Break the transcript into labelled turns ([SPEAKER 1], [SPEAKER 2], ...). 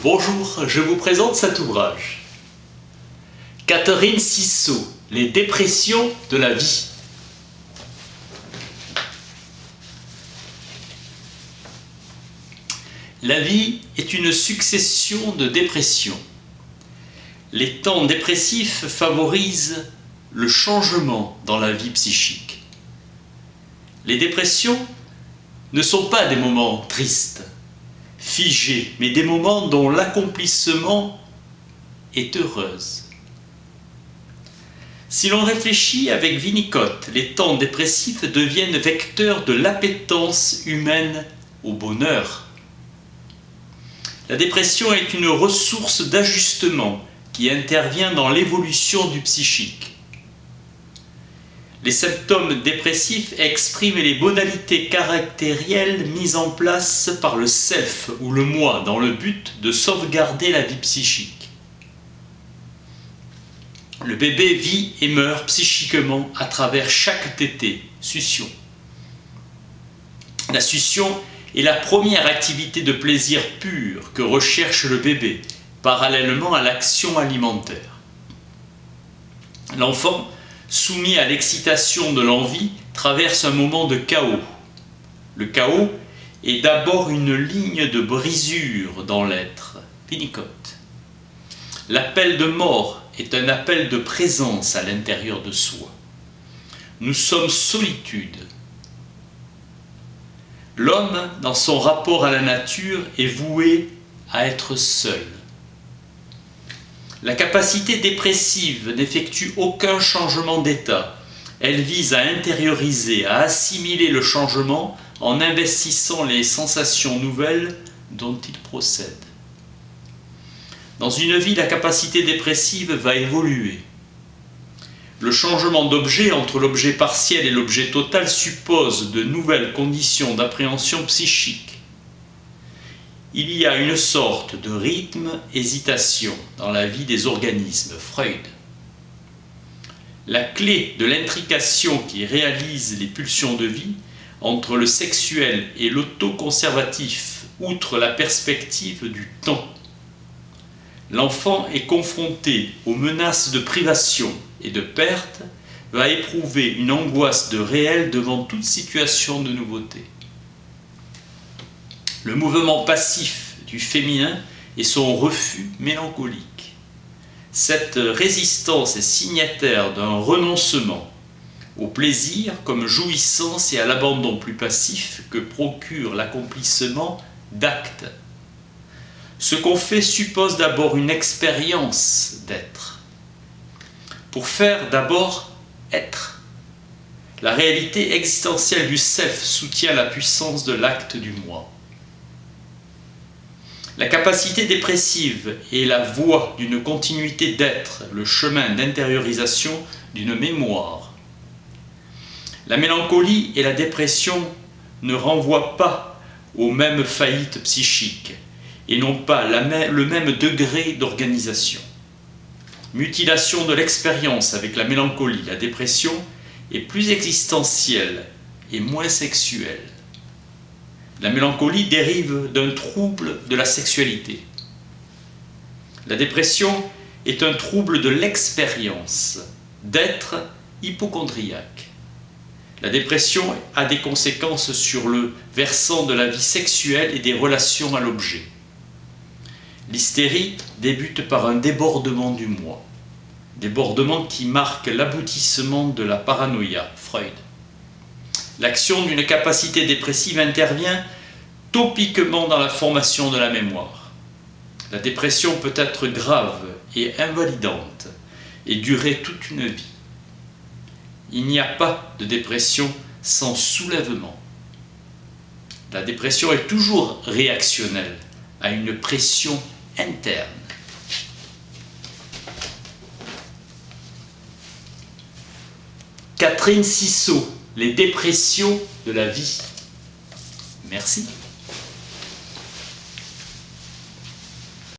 [SPEAKER 1] Bonjour, je vous présente cet ouvrage. Catherine Cissot, les dépressions de la vie. La vie est une succession de dépressions. Les temps dépressifs favorisent le changement dans la vie psychique. Les dépressions ne sont pas des moments tristes, figés, mais des moments dont l'accomplissement est heureuse. Si l'on réfléchit avec Winnicott, les temps dépressifs deviennent vecteurs de l'appétence humaine au bonheur. La dépression est une ressource d'ajustement qui intervient dans l'évolution du psychique. Les symptômes dépressifs expriment les modalités caractérielles mises en place par le self ou le moi dans le but de sauvegarder la vie psychique. Le bébé vit et meurt psychiquement à travers chaque tété, succion. La succion est la première activité de plaisir pur que recherche le bébé, parallèlement à l'action alimentaire. L'enfant, soumis à l'excitation de l'envie, traverse un moment de chaos. Le chaos est d'abord une ligne de brisure dans l'être. Winnicott. L'appel de mort est un appel de présence à l'intérieur de soi. Nous sommes solitude. L'homme, dans son rapport à la nature, est voué à être seul. La capacité dépressive n'effectue aucun changement d'état. Elle vise à intérioriser, à assimiler le changement en investissant les sensations nouvelles dont il procède. Dans une vie, la capacité dépressive va évoluer. Le changement d'objet entre l'objet partiel et l'objet total suppose de nouvelles conditions d'appréhension psychique. Il y a une sorte de rythme-hésitation dans la vie des organismes. Freud. La clé de l'intrication qui réalise les pulsions de vie entre le sexuel et l'autoconservatif, outre la perspective du temps. L'enfant est confronté aux menaces de privation et de perte, va éprouver une angoisse de réel devant toute situation de nouveauté. Le mouvement passif du féminin est son refus mélancolique. Cette résistance est signataire d'un renoncement au plaisir comme jouissance et à l'abandon plus passif que procure l'accomplissement d'actes. Ce qu'on fait suppose d'abord une expérience d'être. Pour faire d'abord être. La réalité existentielle du self soutient la puissance de l'acte du moi. La capacité dépressive est la voie d'une continuité d'être, le chemin d'intériorisation d'une mémoire. La mélancolie et la dépression ne renvoient pas aux mêmes faillites psychiques et n'ont pas le même degré d'organisation. Mutilation de l'expérience avec la mélancolie, la dépression est plus existentielle et moins sexuelle. La mélancolie dérive d'un trouble de la sexualité. La dépression est un trouble de l'expérience, d'être hypocondriaque. La dépression a des conséquences sur le versant de la vie sexuelle et des relations à l'objet. L'hystérie débute par un débordement du moi, débordement qui marque l'aboutissement de la paranoïa. Freud. L'action d'une capacité dépressive intervient topiquement dans la formation de la mémoire. La dépression peut être grave et invalidante et durer toute une vie. Il n'y a pas de dépression sans soulèvement. La dépression est toujours réactionnelle à une pression interne. Catherine Cissot, les dépressions de la vie. Merci.